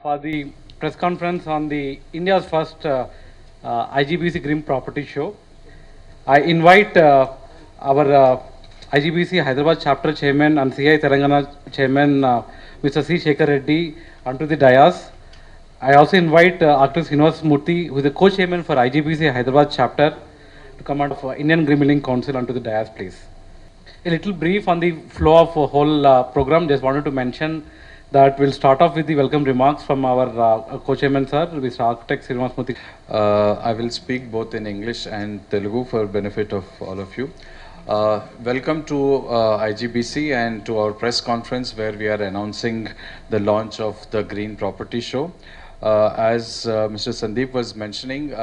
for the press conference on the India's first IGBC Green Property Show. I invite our IGBC Hyderabad Chapter Chairman and CI Telangana Chairman Mr. C. Shekhar Reddy onto the dais. I also invite Architect Srinivas Murthy, who is the co-chairman for IGBC Hyderabad Chapter, to come out of Indian Green Building Council onto the dais, please. A little brief on the flow of a whole program. Just wanted to mention that we'll start off with the welcome remarks from our co-chairman, sir, Mr. Architect Srinivas Murthy. I will speak both in English and Telugu for benefit of all of you. Welcome to IGBC and to our press conference where we are announcing the launch of the Green Property Show. As Mr. Sandeep was mentioning,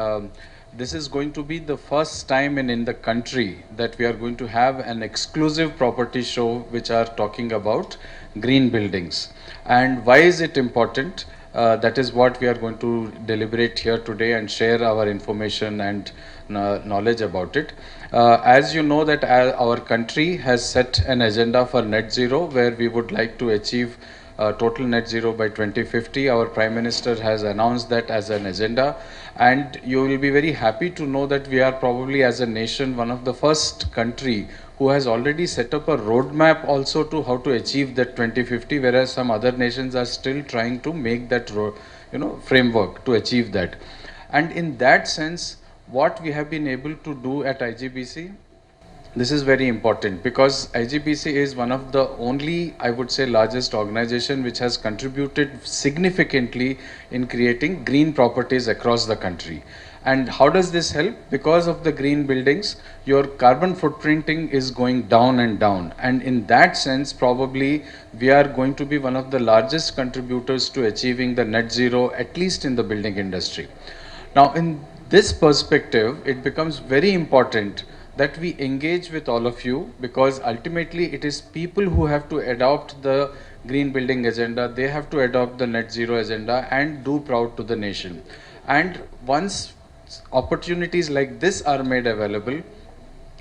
this is going to be the first time in the country that we are going to have an exclusive property show which are talking about green buildings. And why is it important? That is what we are going to deliberate here today and share our information and knowledge about it. As you know that our country has set an agenda for net zero where we would like to achieve total net zero by 2050. Our Prime Minister has announced that as an agenda, and you will be very happy to know that we are probably as a nation one of the first country who has already set up a roadmap also to how to achieve that 2050, whereas some other nations are still trying to make that framework to achieve that. And in that sense, what we have been able to do at IGBC, this is very important because IGBC is one of the only, I would say, largest organization which has contributed significantly in creating green properties across the country. And how does this help? Because of the green buildings, your carbon footprinting is going down and down. And in that sense, probably we are going to be one of the largest contributors to achieving the net zero, at least in the building industry. Now, in this perspective, it becomes very important that we engage with all of you because ultimately it is people who have to adopt the green building agenda, they have to adopt the net zero agenda and do proud to the nation. And once opportunities like this are made available,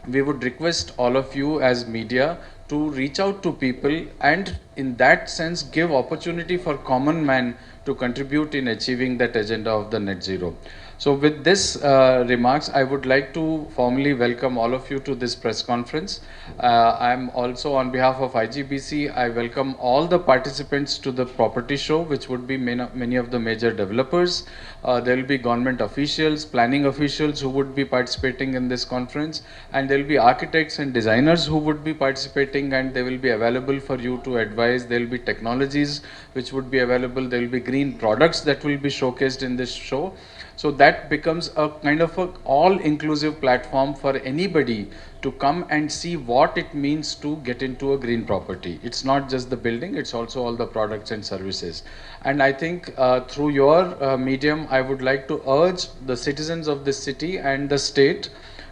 we would request all of you as media to reach out to people and in that sense give opportunity for common man to contribute in achieving that agenda of the net zero. So with this remarks, I would like to formally welcome all of you to this press conference. I am also on behalf of IGBC, I welcome all the participants to the property show, which would be many of the major developers. There will be government officials, planning officials who would be participating in this conference, and there will be architects and designers who would be participating, and they will be available for you to advise. There will be technologies which would be available. There will be green products that will be showcased in this show. So that becomes a kind of a all-inclusive platform for anybody to come and see what it means to get into a green property. It's not just the building, it's also all the products and services. And I think through your medium, I would like to urge the citizens of this city and the state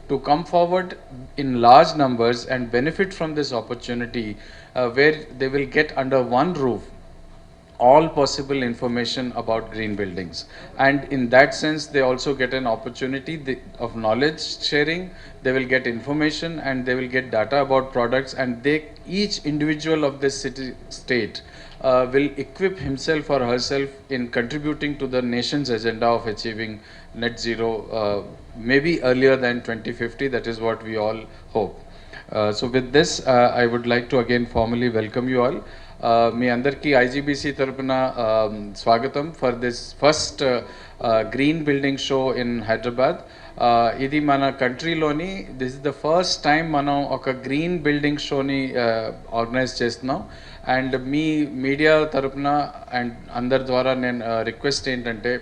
to come forward in large numbers and benefit from this opportunity where they will get under one roof all possible information about green buildings, and in that sense they also get an opportunity of knowledge sharing. They will get information and they will get data about products, and they each individual of this city state will equip himself or herself in contributing to the nation's agenda of achieving net zero maybe earlier than 2050. That is what we all hope. So with this I would like to again formally welcome you all. మీ అందరికీ IGBC తరపున స్వాగతం for this first green building show in Hyderabad. ఇది మన కంట్రీలోని this is the first time మనం ఒక green building షోని organise చేస్తున్నాం. అండ్ మీ మీడియా తరపున అండ్ అందరి ద్వారా నేను రిక్వెస్ట్ ఏంటంటే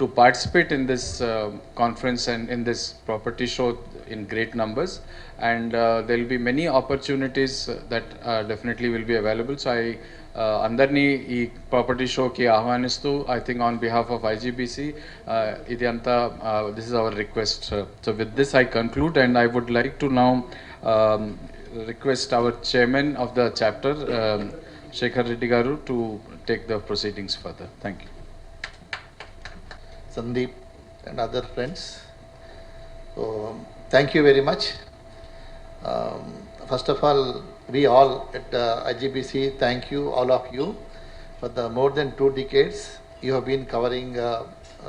to participate in this conference and in this property show in great numbers, and there will be many opportunities that definitely will be available. So I andarni ee property show ki ahvanistu, I think on behalf of IGBC idi anta this is our request. So with this I conclude, and I would like to now request our chairman of the chapter Shekhar Reddy garu to take the proceedings further. Thank you. Sandeep and other friends. So, thank you very much. First of all, we all at IGBC thank you, all of you, for the more than 2 decades, you have been covering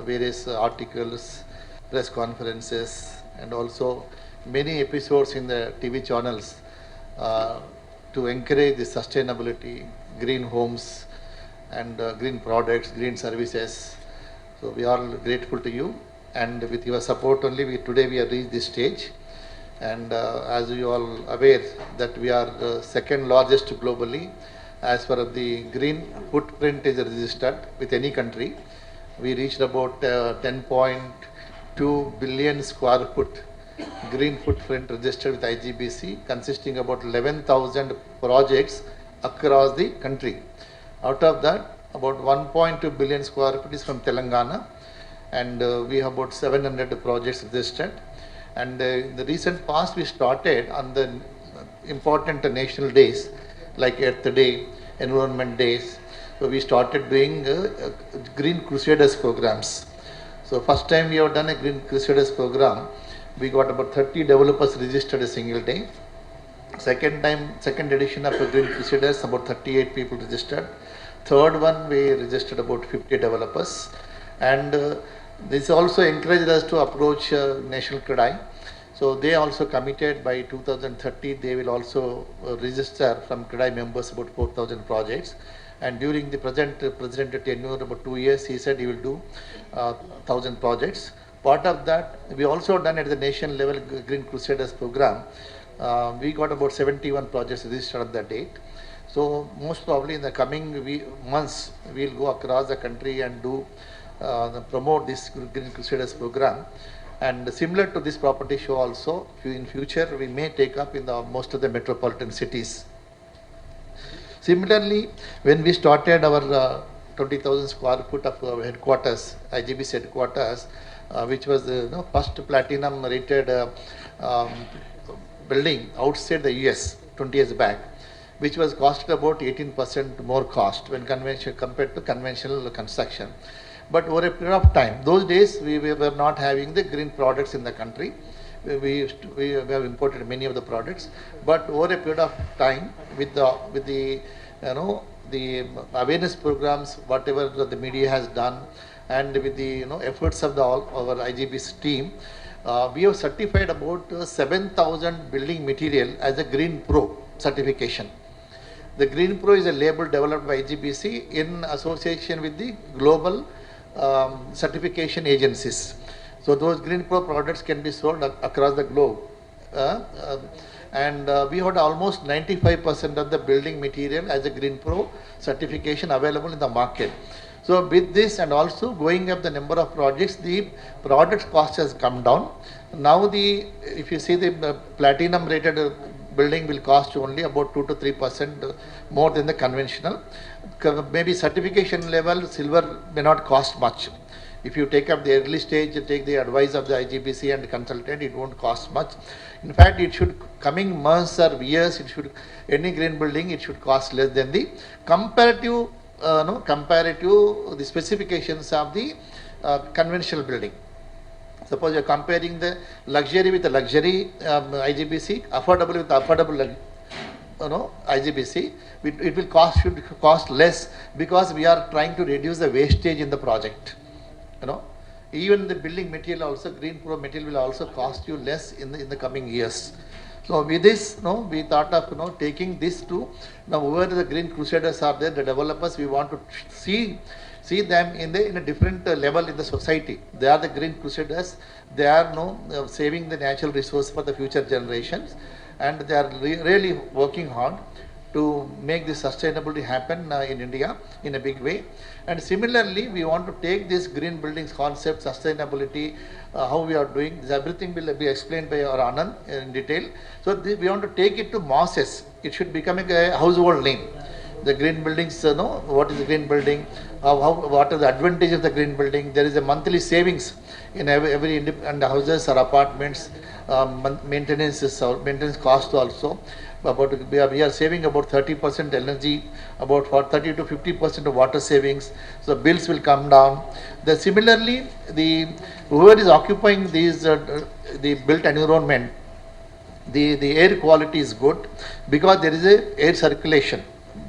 various articles, press conferences, and also many episodes in the TV channels uh, to encourage the sustainability, green homes, and green products, green services. So we are grateful to you, and with your support only, today we have reached this stage. And as you all aware that we are the second largest globally as far as the green footprint is registered with any country. We reached about 10.2 billion square foot green footprint registered with IGBC, consisting about 11,000 projects across the country. Out of that, about 1.2 billion square feet is from Telangana, and we have about 700 projects registered. And in the recent past, we started on the important national days like Earth Day, Environment Days. So we started doing Green Crusaders programs. So first time we have done a Green Crusaders program, we got about 30 developers registered a single day. Second edition of Green Crusaders, about 38 people registered. Third one, we registered about 50 developers. And this also encouraged us to approach National CREDAI. So they also committed by 2030, they will also register from CREDAI members about 4,000 projects. And during the present president tenure, about 2 years, he said he will do 1,000 projects. Part of that, we also done at the nation level Green Crusaders program. We got about 71 projects registered on that date. So most probably in the coming months, we will go across the country and do promote this Green Crusaders program. And similar to this property show also, in future we may take up in most of the metropolitan cities. Similarly, when we started our 20,000 square foot of headquarters, IGBC headquarters, which was the first platinum rated building outside the US 20 years back, which was costed about 18% more cost when compared to conventional construction. But over a period of time, those days we were not having the green products in the country. We have imported many of the products, but over a period of time, with the the awareness programs, whatever the media has done, and with the efforts of our IGB's team, we have certified about 7,000 building material as a Green Pro certification. The Green Pro is a label developed by IGBC in association with the global certification agencies. So those Green Pro products can be sold across the globe. And we had almost 95% of the building material as a Green Pro certification available in the market. So with this and also going up the number of projects, the product cost has come down. Now if you see the platinum rated building will cost only about 2 to 3% more than the conventional. Maybe certification level, silver may not cost much. If you take up the early stage, take the advice of the IGBC and consultant, it won't cost much. In fact, it should, coming months or years, any green building, it should cost less than the comparative the specifications of the conventional building. Suppose you are comparing the luxury with the luxury IGBC, affordable with affordable IGBC, it will should cost less, because we are trying to reduce the wastage in the project. Even the building material also, Green Pro material will also cost you less in the coming years. So with this, we thought of taking this to whoever the Green Crusaders are there, the developers, we want to see them in a different level in the society. They are the Green Crusaders. They are saving the natural resource for the future generations, and they are really working hard to make this sustainability happen in India in a big way. And similarly, we want to take this green buildings concept, sustainability, how we are doing. Everything will be explained by our Anand in detail. So we want to take it to masses. It should become a household name. The green buildings, what is the green building? What are the advantages of the green building? There is a monthly savings in every and houses or apartments. Maintenance cost also. We are saving about 30% energy, about 30 to 50% of water savings. So bills will come down. Similarly, whoever is occupying the built environment, the air quality is good, because there is a air circulation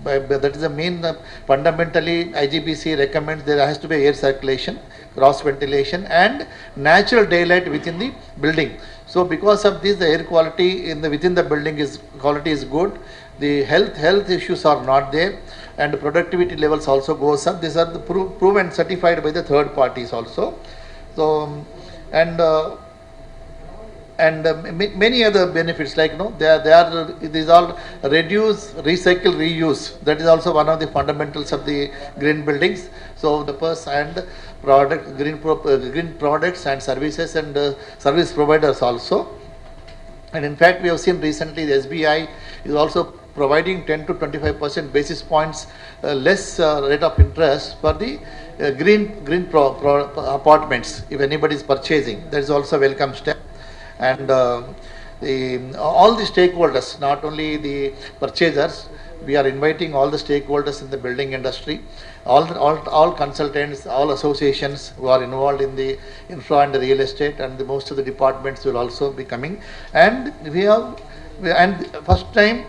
but that is the main, fundamentally IGBC recommends there has to be air circulation, cross ventilation and natural daylight within the building. So because of this, the air quality within the building quality is good. The health issues are not there, and the productivity levels also goes up. These are the proven certified by the third parties also. So many other benefits, like these all reduce, recycle, reuse. That is also one of the fundamentals of the green buildings. So the and green products and services and service providers also. And in fact, we have seen recently the SBI is also providing 10 to 25% basis points less rate of interest for the green apartments if anybody is purchasing. That is also a welcome step. And all the stakeholders, not only the purchasers, we are inviting all the stakeholders in the building industry, all consultants, all associations who are involved in the infra and the real estate, and most of the departments will also be coming. And first time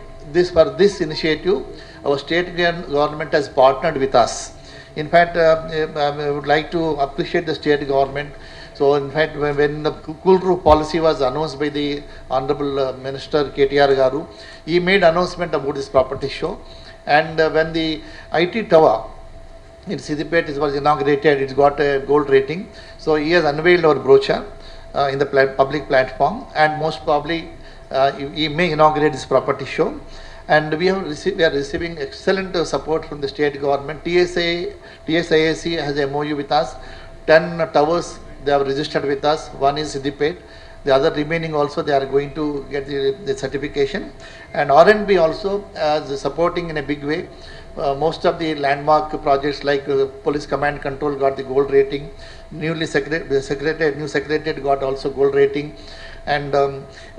for this initiative, our state government has partnered with us. In fact, I would like to appreciate the state government. So in fact, when the cool roof policy was announced by the Honorable Minister KTR Garu, he made announcement about this property show. And when the IT tower in Siddipet was inaugurated, it got a gold rating. So he has unveiled our brochure in the public platform, and most probably he may inaugurate this property show. And we are receiving excellent support from the state government. TSIAC has a MOU with us. 10 towers they have registered with us. One is Siddipet. The other remaining also they are going to get the certification. And R&B also is supporting in a big way. Most of the landmark projects like Police Command Control got the gold rating. New secretariat got also gold rating. And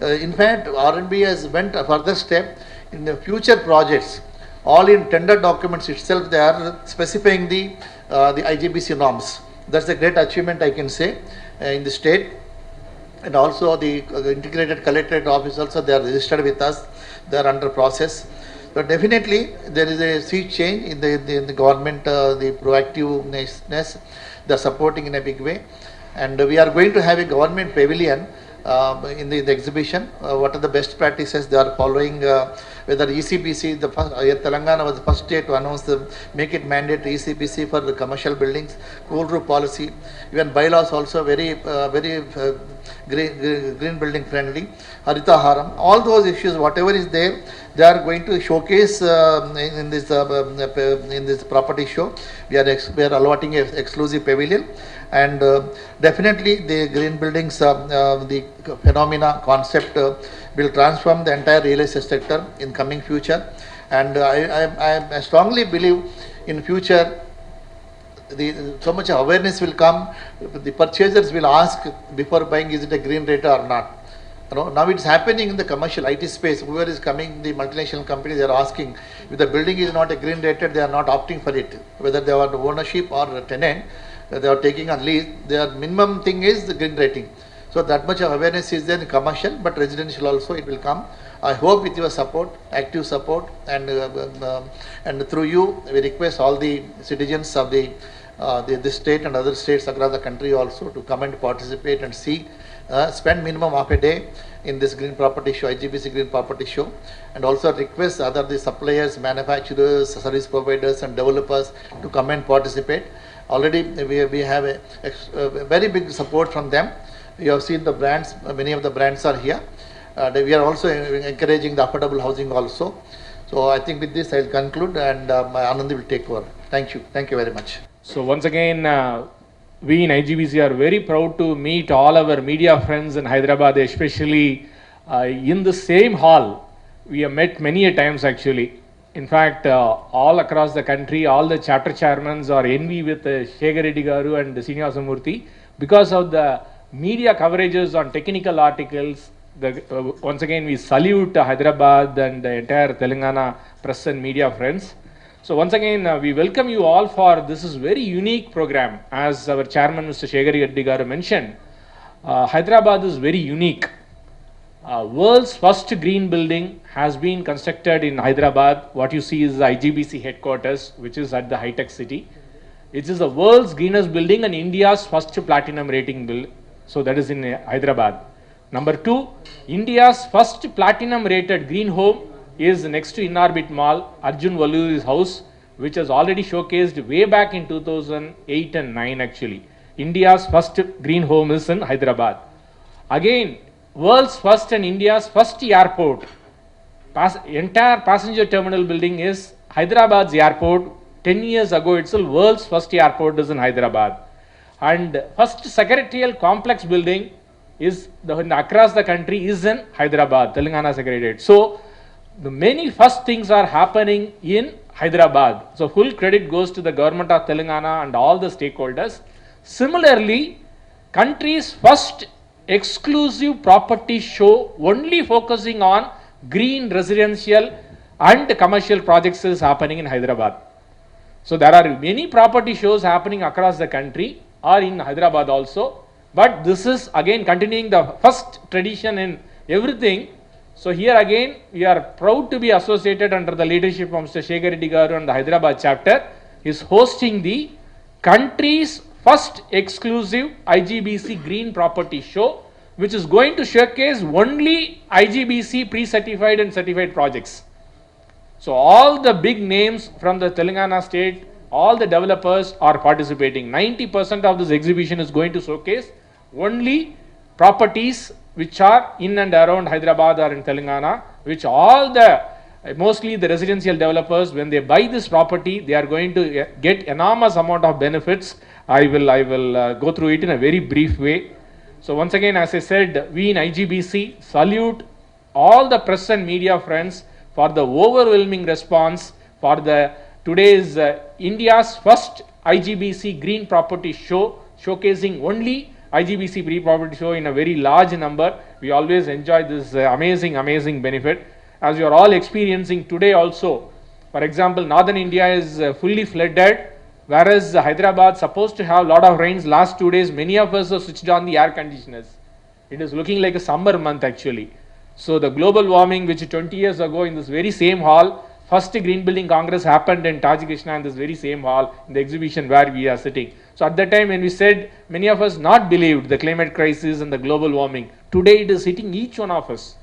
in fact, R&B has went a further step. In the future projects, all in tender documents itself, they are specifying the IGBC norms. That's a great achievement, I can say, in the state. And also the integrated collectorate office also, they are registered with us. They are under process. So definitely there is a sea change in the government, the proactiveness. They are supporting in a big way. And we are going to have a government pavilion in the exhibition. What are the best practices they are following? Whether ECBC, Telangana was the first state to announce make it mandatory ECBC for the commercial buildings, cool roof policy, even bylaws also very green building friendly, Harita Haram. All those issues, whatever is there, they are going to showcase in this property show. We are allotting an exclusive pavilion. And definitely the green buildings, the phenomena concept will transform the entire real estate sector in coming future. And I strongly believe in future so much awareness will come. The purchasers will ask before buying, is it a green rate or not? Now it's happening in the commercial IT space. Whoever is coming, the multinational companies, they are asking if the building is not a green rated, they are not opting for it, whether they are the ownership or a tenant. They are taking on lease, their minimum thing is the green rating. So that much of awareness is there in commercial, but residential also it will come. I hope with your support, active support, and through you, we request all the citizens of this state and other states across the country also to come and participate and see, spend minimum half a day in this green property show, IGBC green property show, and also request the suppliers, manufacturers, service providers and developers to come and participate. Already we have a very big support from them. You have seen the brands, many of the brands are here. We are also encouraging the affordable housing also. So I think with this I will conclude, and my Anand will take over. Thank you. Thank you very much. So once again, we in IGBC are very proud to meet all our media friends in Hyderabad, especially in the same hall. We have met many a times actually. In fact, all across the country, all the chapter chairmen are envy with Shekhar Reddy Garu and Srinivasa Murthy because of the media coverages on technical articles. Once again, we salute Hyderabad and the entire Telangana press and media friends. So once again, we welcome you all for this is very unique program. As our chairman, Mr. Shekhar Reddy Garu mentioned, Hyderabad is very unique. World's first green building has been constructed in Hyderabad. What you see is the IGBC headquarters, which is at the high-tech city. It is the world's greenest building and India's first platinum rating building. So that is in Hyderabad. Number two, India's first platinum rated green home is next to In-Orbit Mall, Arjun Valluri's house, which was already showcased way back in 2008 and 9 actually. India's first green home is in Hyderabad. Again, world's first and India's first airport. Entire passenger terminal building is Hyderabad's airport. 10 years ago itself, world's first airport is in Hyderabad. And first secretarial complex building is across the country is in Hyderabad, Telangana Secretariat. So, the many first things are happening in Hyderabad. So, full credit goes to the government of Telangana and all the stakeholders. Similarly, country's first exclusive property show only focusing on green residential and commercial projects is happening in Hyderabad. So, there are many property shows happening across the country or in Hyderabad also. But this is again continuing the first tradition in everything. So here again we are proud to be associated under the leadership of Mr. Shekhar Reddy Garu and the Hyderabad chapter is hosting the country's first exclusive IGBC Green Property Show, which is going to showcase only IGBC pre-certified and certified projects. So all the big names from the Telangana state, all the developers are participating. 90% of this exhibition is going to showcase only properties which are in and around Hyderabad or in Telangana, which all the, mostly the residential developers, when they buy this property, they are going to get enormous amount of benefits. I will go through it in a very brief way. So once again, as I said, we in IGBC salute all the press and media friends for the overwhelming response for the today's India's first IGBC Green Property Show, showcasing only IGBC Green Property Show in a very large number. We always enjoy this amazing benefit. As you are all experiencing today also, for example, northern India is fully flooded, whereas Hyderabad supposed to have a lot of rains last 2 days. Many of us have switched on the air conditioners. It is looking like a summer month actually. So the global warming, which 20 years ago in this very same hall, first Green Building Congress happened in Tajikistan in this very same hall, in the exhibition where we are sitting. So at that time when we said, many of us not believed the climate crisis and the global warming. Today it is hitting each one of us.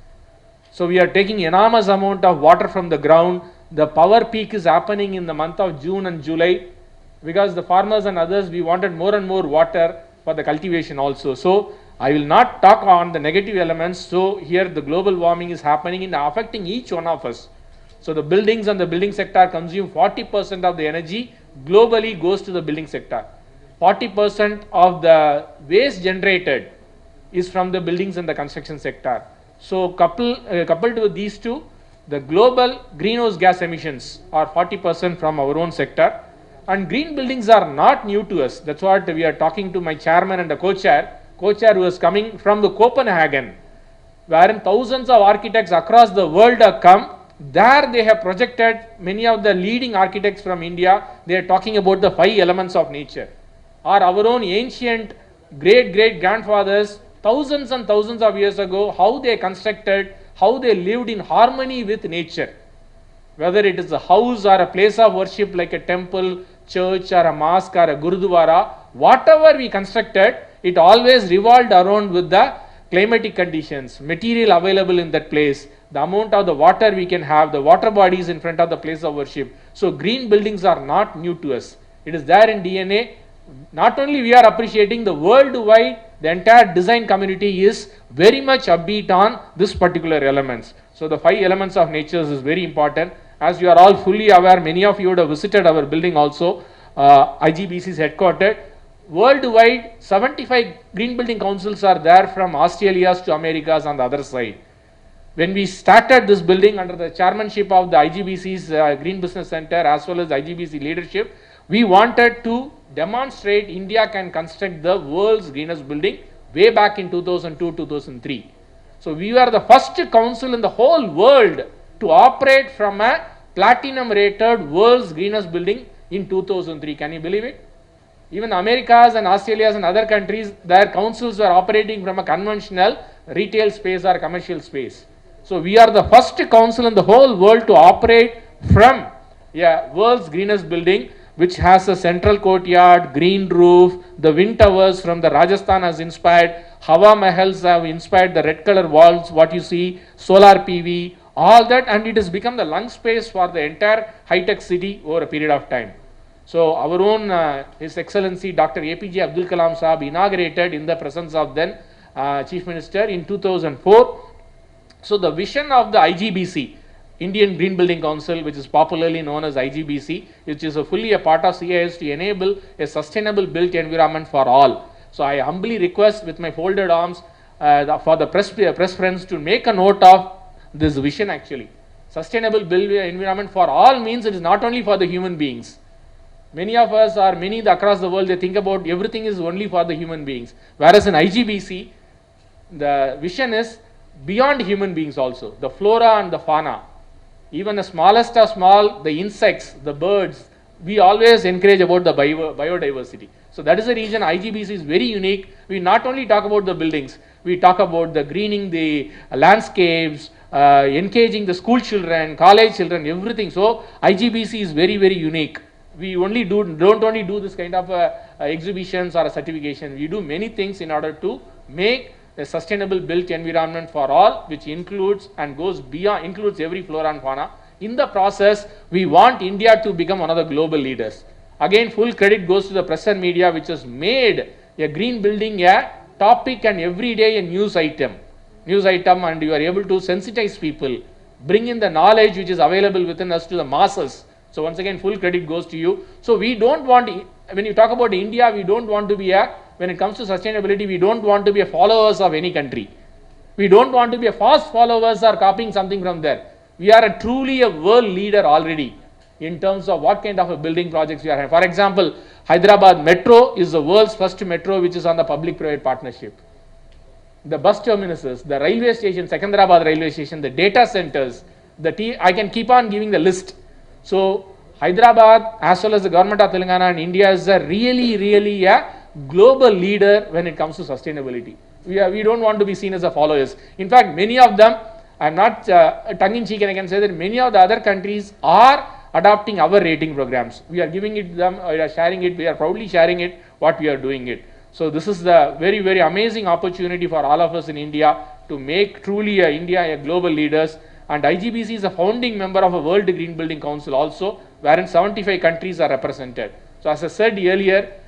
So we are taking enormous amount of water from the ground. The power peak is happening in the month of June and July because the farmers and others, we wanted more and more water for the cultivation also. So I will not talk on the negative elements. So here the global warming is happening and affecting each one of us. So the buildings and the building sector consume 40% of the energy globally goes to the building sector. 40% of the waste generated is from the buildings and the construction sector. So coupled with these two, the global greenhouse gas emissions are 40% from our own sector. And green buildings are not new to us. That's what we are talking to my chairman and the co-chair who is coming from the Copenhagen, wherein thousands of architects across the world have come. There they have projected many of the leading architects from India. They are talking about the 5 elements of nature. Or our own ancient great grandfathers, thousands and thousands of years ago, how they constructed, how they lived in harmony with nature. Whether it is a house or a place of worship like a temple, church or a mosque or a gurudwara, whatever we constructed, it always revolved around with the climatic conditions, material available in that place, the amount of the water we can have, the water bodies in front of the place of worship. So green buildings are not new to us. It is there in DNA. Not only we are appreciating, the worldwide, the entire design community is very much upbeat on this particular elements. So the 5 elements of nature is very important. As you are all fully aware, many of you would have visited our building also, IGBC is headquartered. Worldwide, 75 green building councils are there from Australia to Americas on the other side. When we started this building under the chairmanship of the IGBC's Green Business Center as well as IGBC leadership, we wanted to demonstrate India can construct the world's greenest building way back in 2002-2003. So we were the first council in the whole world to operate from a platinum rated world's greenest building in 2003. Can you believe it? Even Americas and Australias and other countries, their councils were operating from a conventional retail space or commercial space. So we are the first council in the whole world to operate from world's greenest building, which has a central courtyard, green roof, the wind towers from the Rajasthan has inspired, Hawa Mahals have inspired the red color walls, what you see, solar PV, all that, and it has become the lung space for the entire high-tech city over a period of time. So our own His Excellency Dr. APJ Abdul Kalam Saab inaugurated in the presence of then Chief Minister in 2004. So the vision of the IGBC, Indian Green Building Council, which is popularly known as IGBC, which is fully a part of CIS to enable a sustainable built environment for all. So I humbly request with my folded arms for the press friends to make a note of this vision actually. Sustainable built environment for all means it is not only for the human beings. Many of us or many across the world, they think about everything is only for the human beings. Whereas in IGBC, the vision is beyond human beings also. The flora and the fauna. Even the smallest of small, the insects, the birds, we always encourage about the biodiversity. So that is the reason IGBC is very unique. We not only talk about the buildings, we talk about the greening, the landscapes, engaging the school children, college children, everything. So IGBC is very, very unique. We don't only do this kind of exhibitions or a certification. We do many things in order to make a sustainable built environment for all, which includes and goes beyond, includes every flora and fauna. In the process, we want India to become one of the global leaders. Again, full credit goes to the press and media, which has made a green building a topic and every day a news item, and you are able to sensitize people, bring in the knowledge which is available within us to the masses. So once again, full credit goes to you. So we don't want, when you talk about India, we don't want to be when it comes to sustainability, we don't want to be followers of any country. We don't want to be fast followers or copying something from there. We are truly a world leader already in terms of what kind of a building projects we are having. For example, Hyderabad Metro is the world's first metro which is on the public-private partnership. The bus terminuses, the railway station, Secunderabad railway station, the data centers, I can keep on giving the list. So Hyderabad as well as the government of Telangana and India is a really a global leader when it comes to sustainability. We don't want to be seen as a followers. In fact, many of them, I'm not tongue-in-cheek, and I can say that many of the other countries are adopting our rating programs. We are giving it them, we are sharing it, we are proudly sharing it, what we are doing it. So this is the very, very amazing opportunity for all of us in India to make truly India a global leaders. And IGBC is a founding member of a World Green Building Council also, wherein 75 countries are represented. So as I said earlier,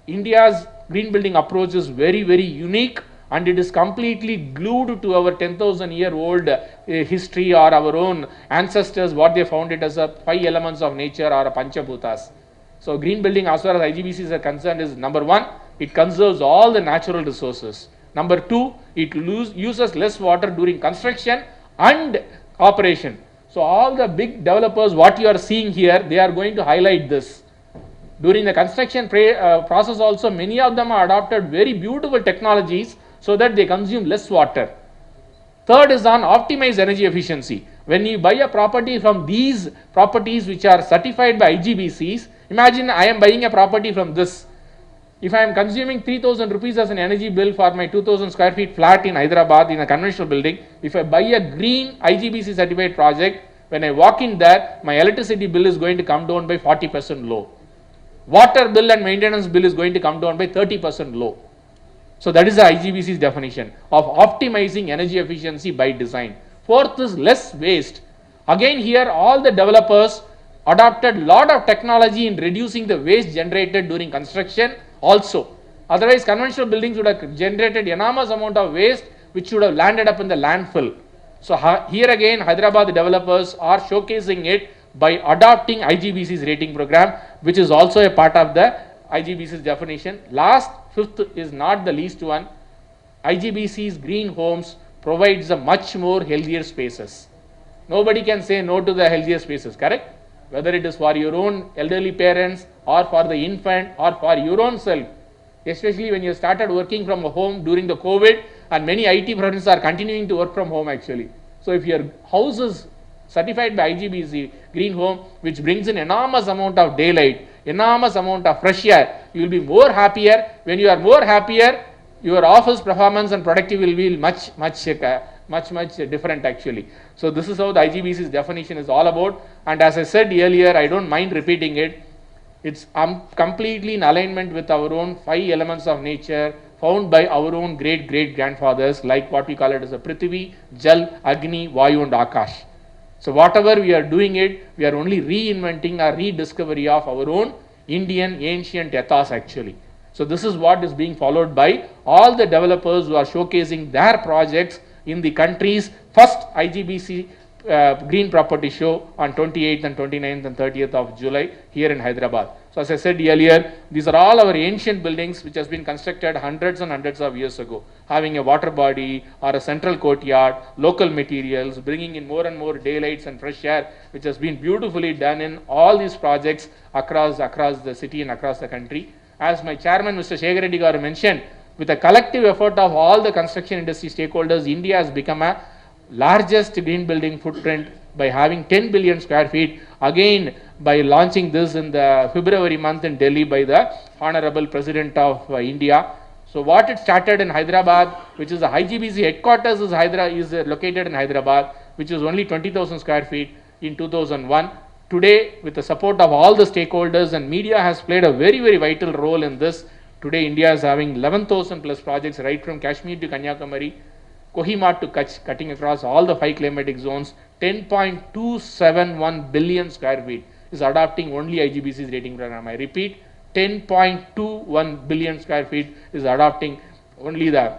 India's green building approach is very, very unique, and it is completely glued to our 10,000-year-old history or our own ancestors, what they found it as a 5 elements of nature or a Panchabhutas. So green building as far as IGBCs are concerned is number 1, it conserves all the natural resources. Number 2, it uses less water during construction and operation. So all the big developers, what you are seeing here, they are going to highlight this. During the construction process also, many of them have adopted very beautiful technologies so that they consume less water. Third is on optimized energy efficiency. When you buy a property from these properties which are certified by IGBCs, imagine I am buying a property from this. If I am consuming 3,000 rupees as an energy bill for my 2,000 square feet flat in Hyderabad in a conventional building, if I buy a green IGBC certified project, when I walk in there, my electricity bill is going to come down by 40% low. Water bill and maintenance bill is going to come down by 30% low. So that is the IGBC's definition of optimizing energy efficiency by design. Fourth is less waste. Again here all the developers adopted lot of technology in reducing the waste generated during construction also. Otherwise conventional buildings would have generated enormous amount of waste which would have landed up in the landfill. So here again Hyderabad developers are showcasing it by adopting IGBC's rating program, which is also a part of the IGBC's definition. Last, fifth is not the least one. IGBC's green homes provides a much more healthier spaces. Nobody can say no to the healthier spaces, correct? Whether it is for your own elderly parents or for the infant or for your own self. Especially when you started working from home during the COVID, and many IT professionals are continuing to work from home actually. So if your house is certified by IGBC green home, which brings in enormous amount of daylight, enormous amount of fresh air, you will be more happier. When you are more happier, your office performance and productivity will be much different actually. So this is how the IGBC's definition is all about. And as I said earlier, I don't mind repeating it. It's completely in alignment with our own 5 elements of nature found by our own great grandfathers, like what we call it as a Prithvi, Jal, Agni, Vayu and Akash. So whatever we are doing it, we are only reinventing or rediscovery of our own Indian ancient ethos actually. So this is what is being followed by all the developers who are showcasing their projects in the country's first IGBC Green Property Show on 28th and 29th and 30th of July here in Hyderabad. So as I said earlier, these are all our ancient buildings which has been constructed hundreds and hundreds of years ago, having a water body or a central courtyard, local materials, bringing in more and more daylights and fresh air, which has been beautifully done in all these projects across the city and across the country. As my chairman, Mr. Shekhar Reddy Garu mentioned, with a collective effort of all the construction industry stakeholders, India has become a largest green building footprint by having 10 billion square feet, again by launching this in the February month in Delhi by the Honorable President of India. So what it started in Hyderabad, which is the IGBC headquarters is located in Hyderabad, which is only 20,000 square feet in 2001. Today, with the support of all the stakeholders, and media has played a very vital role in this. Today, India is having 11,000 plus projects right from Kashmir to Kanyakumari, Kohima to Kutch, cutting across all the 5 climatic zones. 10.271 billion square feet is adopting only IGBC's rating program. I repeat, 10.21 billion square feet is adopting only the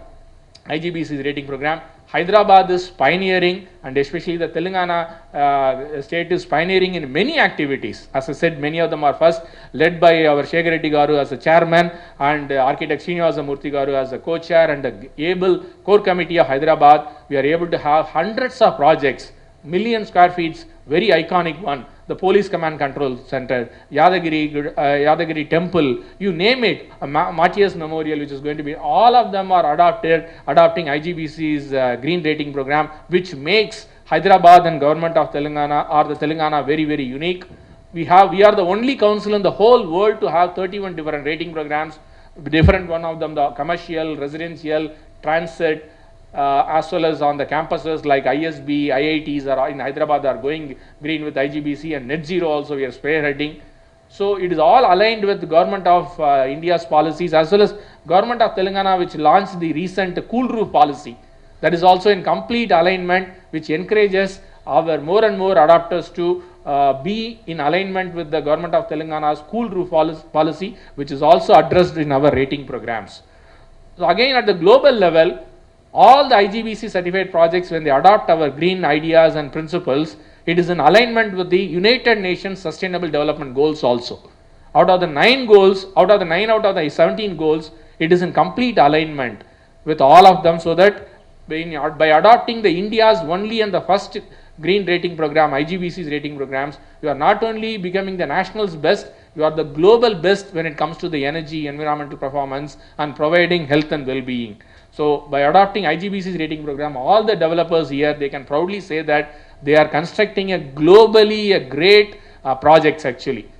IGBC's rating program. Hyderabad is pioneering, and especially the Telangana state is pioneering in many activities. As I said, many of them are first, led by our Shekhar Reddy Garu as the chairman, and architect Srinivasa Murthy Garu as the co-chair, and the able core committee of Hyderabad. We are able to have hundreds of projects, million square feet, very iconic one. The Police Command Control Center, Yadagiri Temple, you name it, Matthias Memorial, which is going to be, all of them are adopting IGBC's green rating program, which makes Hyderabad and government of Telangana or the Telangana very unique. We are the only council in the whole world to have 31 different rating programs, different one of them the commercial, residential, transit, as well as on the campuses like ISB, IITs are in Hyderabad are going green with IGBC, and net zero also we are spearheading. So it is all aligned with the government of India's policies, as well as government of Telangana, which launched the recent cool roof policy. That is also in complete alignment, which encourages our more and more adopters to be in alignment with the government of Telangana's cool roof policy, which is also addressed in our rating programs. So again, at the global level, all the IGBC certified projects, when they adopt our green ideas and principles, it is in alignment with the United Nations Sustainable Development Goals also. Out of the 9 out of the 17 goals, it is in complete alignment with all of them, so that by adopting the India's only and the first green rating program, IGBC's rating programs, you are not only becoming the national's best, you are the global best when it comes to the energy, environmental performance, and providing health and well-being. So by adopting IGBC's rating program, all the developers here, they can proudly say that they are constructing a globally a great projects actually.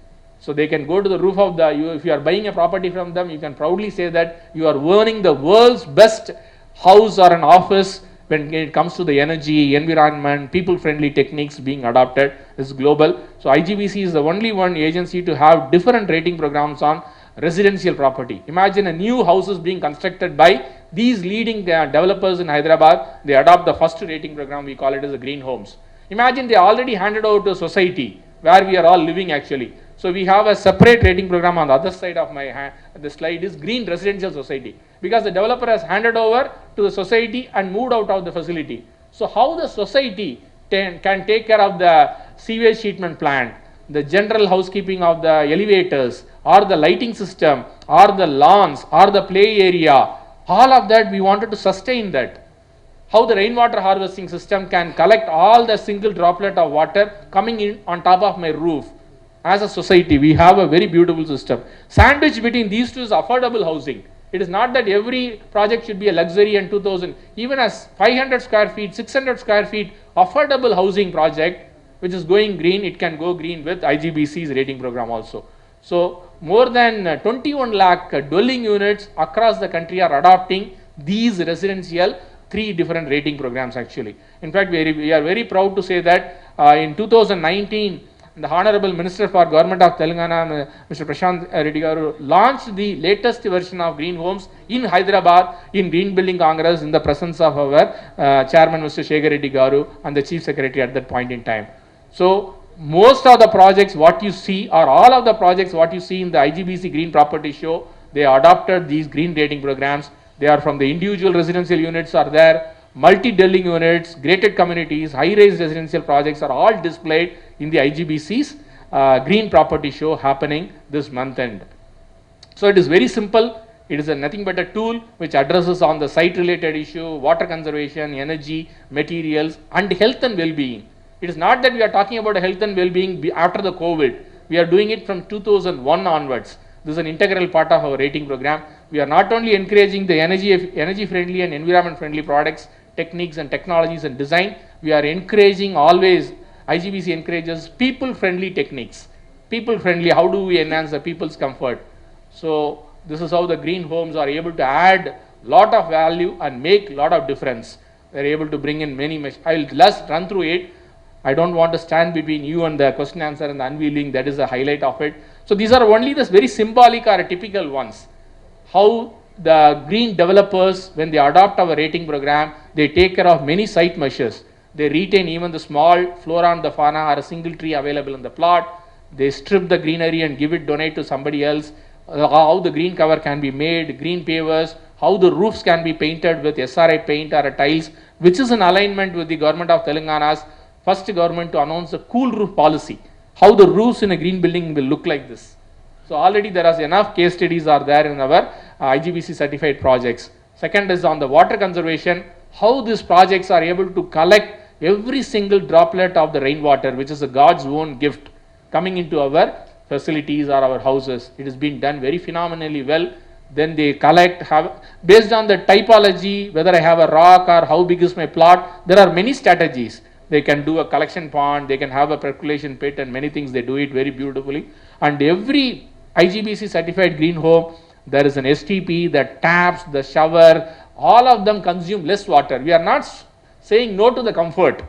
So they can go to the roof of if you are buying a property from them, you can proudly say that you are owning the world's best house or an office when it comes to the energy, environment, people-friendly techniques being adopted. Is global. So IGBC is the only one agency to have different rating programs on residential property. Imagine a new house is being constructed by these leading developers in Hyderabad. They adopt the first rating program, we call it as the green homes. Imagine they already handed over to society where we are all living actually. So we have a separate rating program on the other side of the slide is green residential society, because the developer has handed over to the society and moved out of the facility. So how the society can take care of the sewage treatment plant, the general housekeeping of the elevators, or the lighting system, or the lawns, or the play area, all of that we wanted to sustain that. How the rainwater harvesting system can collect all the single droplet of water coming in on top of my roof. As a society, we have a very beautiful system. Sandwich between these two is affordable housing. It is not that every project should be a luxury and 2000, even as 500 square feet, 600 square feet, affordable housing project, which is going green, it can go green with IGBC's rating program also. So more than 21 lakh dwelling units across the country are adopting these residential 3 different rating programs actually. In fact, we are very proud to say that in 2019, the Honorable Minister for Government of Telangana, Mr. Prashant Reddy Garu, launched the latest version of green homes in Hyderabad in Green Building Congress in the presence of our Chairman, Mr. Shekhar Reddy Garu, and the Chief Secretary at that point in time. So most of the projects what you see, or all of the projects what you see in the IGBC Green Property Show, they adopted these green rating programs. They are from the individual residential units are there, multi-dwelling units, gated communities, high-rise residential projects are all displayed in the IGBC's Green Property Show happening this month end. So it is very simple. It is nothing but a tool which addresses on the site-related issue, water conservation, energy, materials, and health and well-being. It is not that we are talking about health and well-being after the COVID. We are doing it from 2001 onwards. This is an integral part of our rating program. We are not only encouraging the energy-friendly and environment-friendly products, techniques and technologies and design, we are encouraging always, IGBC encourages people-friendly techniques. People-friendly, how do we enhance the people's comfort? So this is how the green homes are able to add lot of value and make lot of difference. They are able to bring in many, I will just run through it. I don't want to stand between you and the question answer and the unveiling. That is the highlight of it. So these are only the very symbolic or typical ones. How the green developers, when they adopt our rating program, they take care of many site measures. They retain even the small flora and the fauna or a single tree available in the plot. They strip the greenery and give it, donate to somebody else. How the green cover can be made, green pavers, how the roofs can be painted with SRI paint or tiles, which is in alignment with the government of Telangana's first government to announce a cool roof policy. How the roofs in a green building will look like this. So already there is enough case studies are there in our IGBC certified projects. Second is on the water conservation, how these projects are able to collect every single droplet of the rainwater, which is a God's own gift, coming into our facilities or our houses. It has been done very phenomenally well. Then they collect, based on the typology, whether I have a rock or how big is my plot, there are many strategies. They can do a collection pond, they can have a percolation pit, and many things. They do it very beautifully. And every IGBC certified green home, there is an STP, the taps, the shower, all of them consume less water. We are not saying no to the comfort.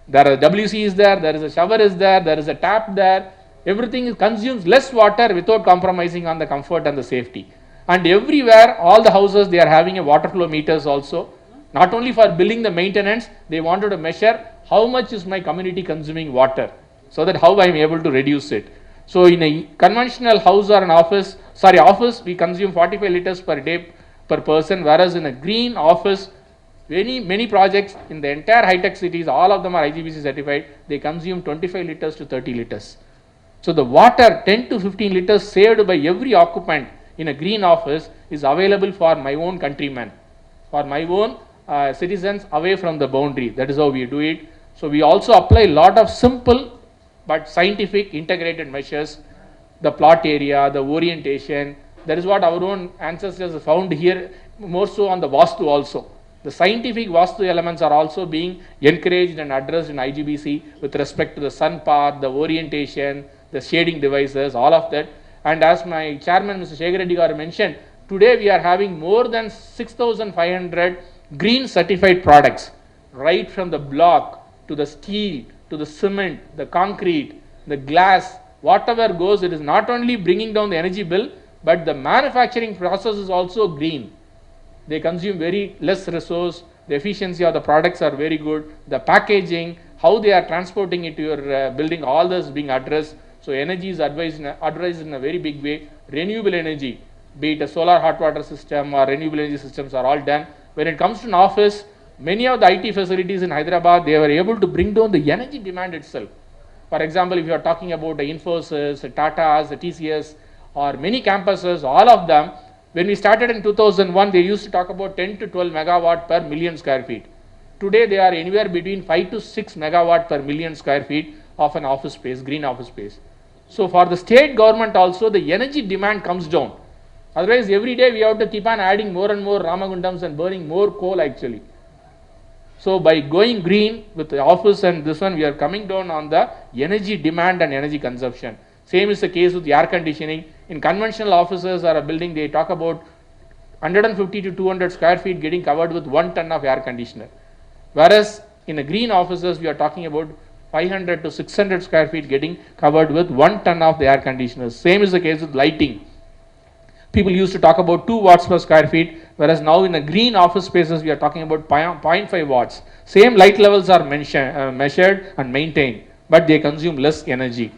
There are WC is there, there is a shower is there is a tap there. Everything consumes less water without compromising on the comfort and the safety. And everywhere, all the houses, they are having a water flow meters also. Not only for billing the maintenance, they wanted to measure how much is my community consuming water, so that how I am able to reduce it. So in a conventional house or an office, we consume 45 liters per day per person, whereas in a green office, many projects in the entire high-tech cities, all of them are IGBC certified, they consume 25 liters to 30 liters. So the water, 10 to 15 liters saved by every occupant in a green office is available for my own countrymen, for my own citizens away from the boundary. That is how we do it. So we also apply a lot of simple but scientific integrated measures, the plot area, the orientation. That is what our own ancestors found here, more so on the Vastu also. The scientific Vastu elements are also being encouraged and addressed in IGBC with respect to the sun path, the orientation, the shading devices, all of that. And as my chairman, Mr. Shekhar Reddy Garu mentioned, today we are having more than 6,500 green certified products, right from the block to the steel, to the cement, the concrete, the glass, whatever goes. It is not only bringing down the energy bill, but the manufacturing process is also green. They consume very less resource. The efficiency of the products are very good. The packaging, how they are transporting it to your building, all this being addressed. So energy is advised in a very big way. Renewable energy, be it a solar hot water system or renewable energy systems are all done. When it comes to an office, many of the IT facilities in Hyderabad, they were able to bring down the energy demand itself. For example, if you are talking about the Infosys, the Tatas, the TCS, or many campuses, all of them, when we started in 2001, they used to talk about 10 to 12 megawatt per million square feet. Today, they are anywhere between 5 to 6 megawatt per million square feet of an office space, green office space. So for the state government also, the energy demand comes down. Otherwise, every day we have to keep on adding more and more Ramagundams and burning more coal actually. So by going green with the office and this one, we are coming down on the energy demand and energy consumption. Same is the case with the air conditioning. In conventional offices or a building, they talk about 150 to 200 square feet getting covered with 1 ton of air conditioner. Whereas in a green offices, we are talking about 500 to 600 square feet getting covered with 1 ton of the air conditioners. Same is the case with lighting. People used to talk about 2 watts per square feet, whereas now in the green office spaces, we are talking about 0.5 watts. Same light levels are measured and maintained, but they consume less energy.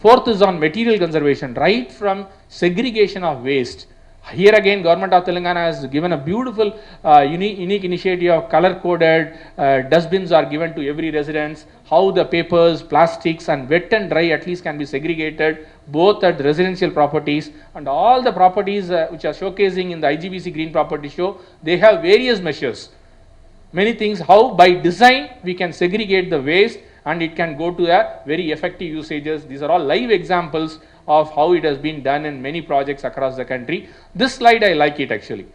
Fourth is on material conservation, right from segregation of waste. Here again, Government of Telangana has given a beautiful unique initiative of color-coded dustbins are given to every residence, how the papers, plastics and wet and dry at least can be segregated both at residential properties and all the properties which are showcasing in the IGBC Green Property Show, they have various measures. Many things, how by design we can segregate the waste and it can go to a very effective usages. These are all live examples of how it has been done in many projects across the country. This slide I like it actually.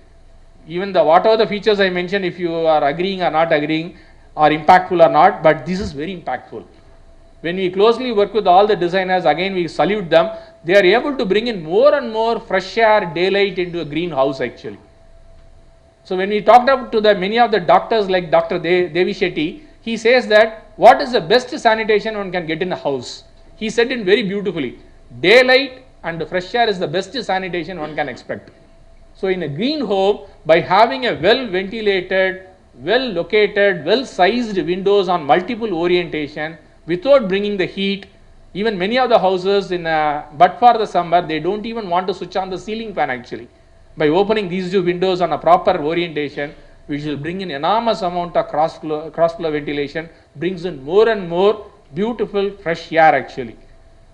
Even the whatever the features I mentioned, if you are agreeing or not agreeing, or impactful or not, but this is very impactful. When we closely work with all the designers, again we salute them, they are able to bring in more and more fresh air, daylight into a greenhouse actually. So when we talked up to the many of the doctors like Dr. Devi Shetty, he says that what is the best sanitation one can get in a house? He said it very beautifully. Daylight and fresh air is the best sanitation one can expect. So in a green home, by having a well ventilated, well located, well sized windows on multiple orientation, without bringing the heat, even many of the houses but for the summer, they don't even want to switch on the ceiling fan actually. By opening these 2 windows on a proper orientation, which will bring in enormous amount of cross flow ventilation, brings in more and more beautiful fresh air actually.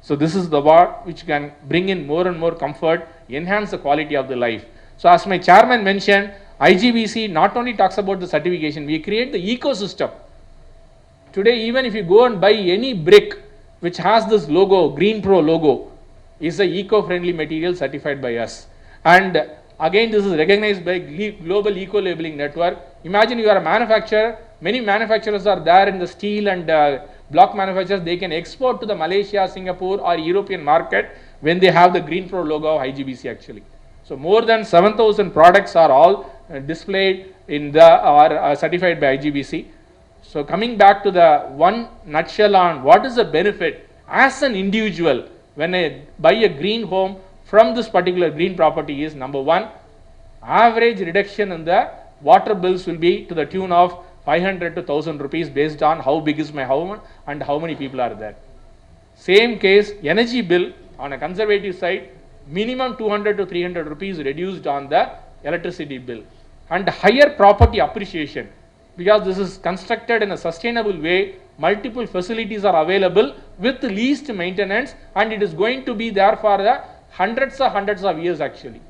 So this is the part which can bring in more and more comfort, enhance the quality of the life. So as my chairman mentioned, IGBC not only talks about the certification, we create the ecosystem. Today, even if you go and buy any brick which has this logo, Green Pro logo, is a eco-friendly material certified by us. And again, this is recognized by Global Eco-Labeling Network. Imagine you are a manufacturer, many manufacturers are there in the steel and block manufacturers, they can export to the Malaysia, Singapore or European market when they have the Green Pro logo of IGBC actually. So more than 7,000 products are all displayed in the or certified by IGBC. So coming back to the one nutshell on what is the benefit as an individual when I buy a green home from this particular green property is number 1, average reduction in the water bills will be to the tune of 500 to 1000 rupees based on how big is my home and how many people are there. Same case, energy bill on a conservative side, minimum 200 to 300 rupees reduced on the electricity bill. And higher property appreciation, because this is constructed in a sustainable way, multiple facilities are available with least maintenance and it is going to be there for the hundreds of years actually.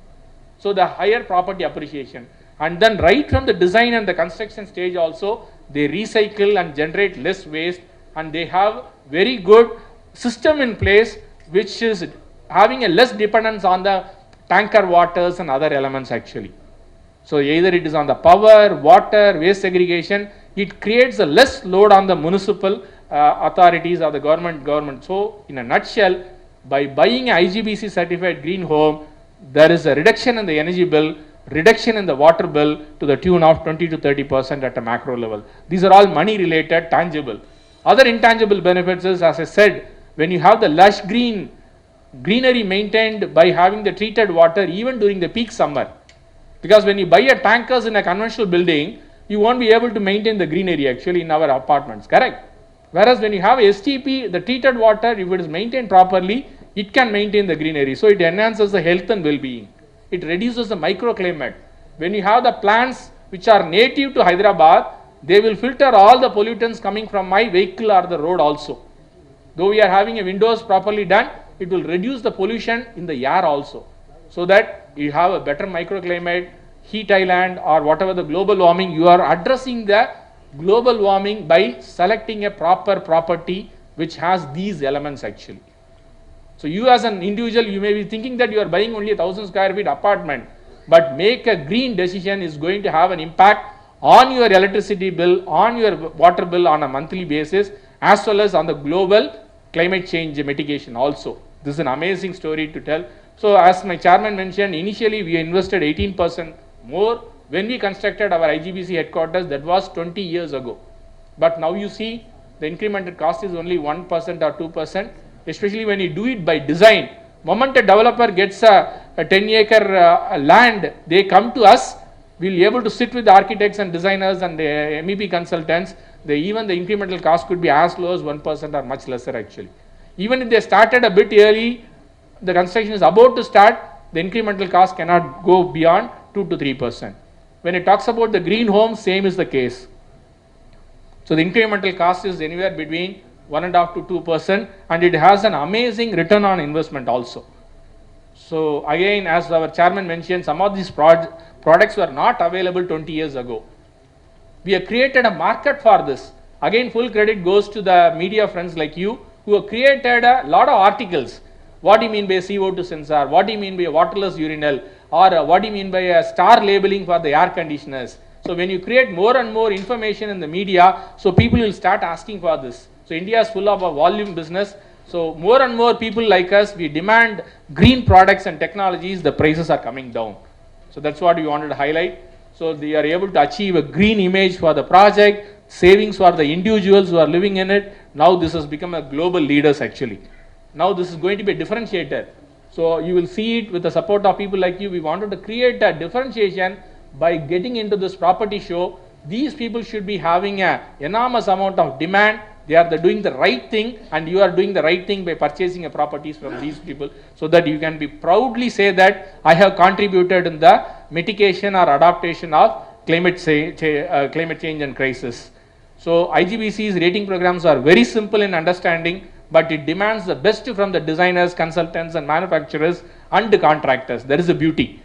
So the higher property appreciation. And then right from the design and the construction stage also, they recycle and generate less waste and they have very good system in place which is having a less dependence on the tanker waters and other elements actually. So either it is on the power, water, waste segregation, it creates a less load on the municipal authorities or the government. So in a nutshell, by buying a IGBC certified green home, there is a reduction in the energy bill, reduction in the water bill to the tune of 20 to 30% at a macro level. These are all money related, tangible. Other intangible benefits is, as I said, when you have the lush greenery maintained by having the treated water even during the peak summer. Because when you buy a tankers in a conventional building, you won't be able to maintain the greenery actually in our apartments, correct? Whereas when you have STP, the treated water, if it is maintained properly, it can maintain the greenery. So it enhances the health and well-being. It reduces the microclimate. When you have the plants which are native to Hyderabad, they will filter all the pollutants coming from my vehicle or the road also. Though we are having a windows properly done, it will reduce the pollution in the air also. So that you have a better microclimate, heat island or whatever the global warming, you are addressing the global warming by selecting a proper property which has these elements actually. So you as an individual, you may be thinking that you are buying only 1000 square feet apartment, but make a green decision is going to have an impact on your electricity bill, on your water bill on a monthly basis, as well as on the global climate change mitigation also. This is an amazing story to tell. So as my chairman mentioned, initially we invested 18% more when we constructed our IGBC headquarters. That was 20 years ago. But now you see the incremental cost is only 1% or 2%, especially when you do it by design. Moment a developer gets a 10-acre land, they come to us, we'll be able to sit with the architects and designers and the MEP consultants. Even the incremental cost could be as low as 1% or much lesser actually. Even if they started a bit early, the construction is about to start, the incremental cost cannot go beyond 2 to 3%. When it talks about the green homes, same is the case. So the incremental cost is anywhere between 1.5 to 2%, and it has an amazing return on investment also. So again, as our chairman mentioned, some of these products were not available 20 years ago. We have created a market for this. Again, full credit goes to the media friends like you who have created a lot of articles. What do you mean by CO2 sensor? What do you mean by a waterless urinal? Or what do you mean by a star labeling for the air conditioners? So when you create more and more information in the media, so people will start asking for this. So India is full of a volume business. So more and more people like us, we demand green products and technologies, the prices are coming down. So that's what we wanted to highlight. So they are able to achieve a green image for the project, savings for the individuals who are living in it. Now this has become a global leaders actually. Now this is going to be a differentiator. So you will see it with the support of people like you. We wanted to create a differentiation by getting into this property show. These people should be having an enormous amount of demand. They are doing the right thing, and you are doing the right thing by purchasing a properties from these people, so that you can be proudly say that I have contributed in the mitigation or adaptation of climate change and crisis. So IGBC's rating programs are very simple in understanding, but it demands the best from the designers, consultants and manufacturers and the contractors. That is the beauty.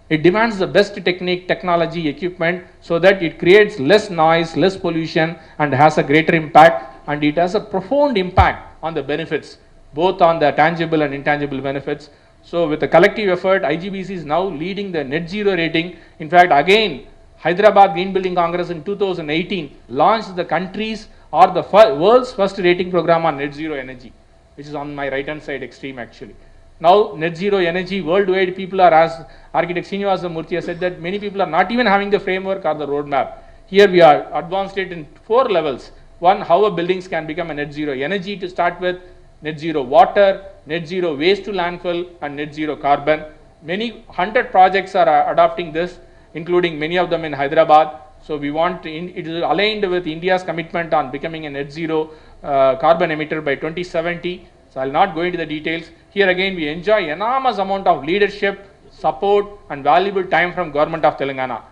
It demands the best technique, technology, equipment, so that it creates less noise, less pollution, and has a greater impact, and it has a profound impact on the benefits, both on the tangible and intangible benefits. So with a collective effort, IGBC is now leading the net zero rating. In fact, again, Hyderabad Green Building Congress in 2018 launched the country's or the world's first rating program on net zero energy, which is on my right hand side extreme actually. Now net zero energy worldwide, people are, as architect Srinivasa Murthy has said, that many people are not even having the framework or the roadmap. Here we are advanced it in 4 levels. One, how a buildings can become a net zero energy to start with, net zero water, net zero waste to landfill, and net zero carbon. Many 100 projects are adopting this, including many of them in Hyderabad. So we want it is aligned with India's commitment on becoming a net zero carbon emitter by 2070. So I'll not go into the details. Here again, we enjoy enormous amount of leadership, support, and valuable time from Government of Telangana.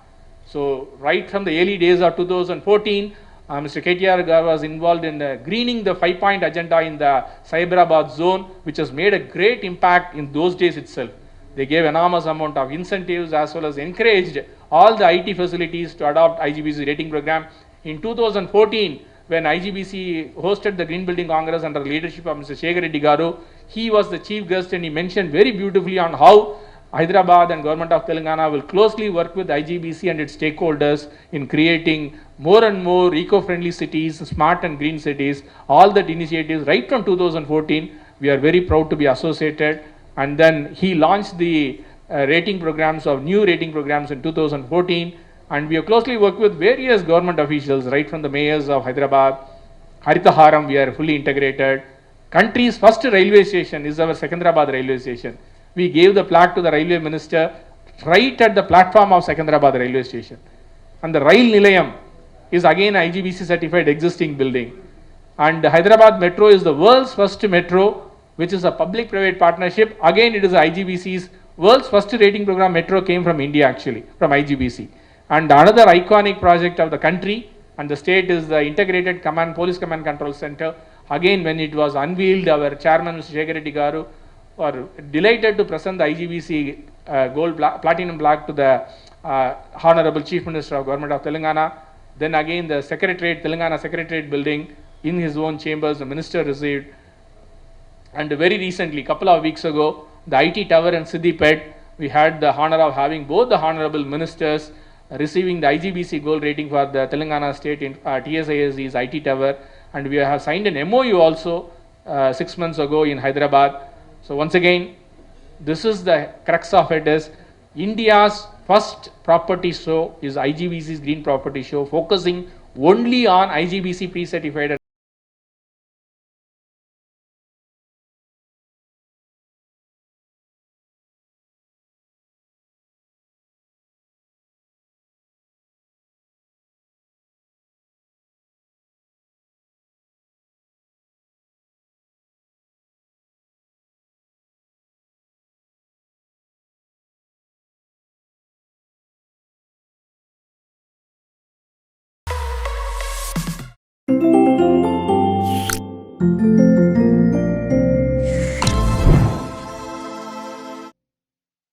So right from the early days of 2014, Mr. KTR was involved in greening the 5-point agenda in the Cyberabad zone, which has made a great impact in those days itself. They gave enormous amount of incentives as well as encouraged all the IT facilities to adopt IGBC rating program. In 2014, when IGBC hosted the Green Building Congress under the leadership of Mr. Shekhar Reddy Garu, he was the chief guest, and he mentioned very beautifully on how Hyderabad and Government of Telangana will closely work with IGBC and its stakeholders in creating more and more eco-friendly cities, smart and green cities, all that initiatives right from 2014. We are very proud to be associated. And then he launched the rating programs of new rating programs in 2014, and we have closely worked with various government officials, right from the mayors of Hyderabad, Haritaharam, we are fully integrated. Country's first railway station is our Secunderabad railway station. We gave the plaque to the railway minister right at the platform of Secunderabad railway station. And the Rail Nilayam is again IGBC certified existing building. And Hyderabad Metro is the world's first metro, which is a public-private partnership. Again, it is IGBC's world's first rating program. Metro came from India actually, from IGBC. And another iconic project of the country and the state is the Integrated Police Command Control Center. Again, when it was unveiled, our chairman, Mr. Shekhar Reddy Garu, were delighted to present the IGBC platinum plaque to the Honorable Chief Minister of Government of Telangana. Then again, the Secretariat, Telangana Secretariat building in his own chambers, the minister received. And very recently, couple of weeks ago, the IT tower in Siddipet, we had the honor of having both the honorable ministers receiving the IGBC gold rating for the Telangana state in TSISD's IT tower, and we have signed an MOU also 6 months ago in Hyderabad. So once again, this is the crux of it is India's first property show is IGBC's Green Property Show, focusing only on IGBC pre-certified Thank you.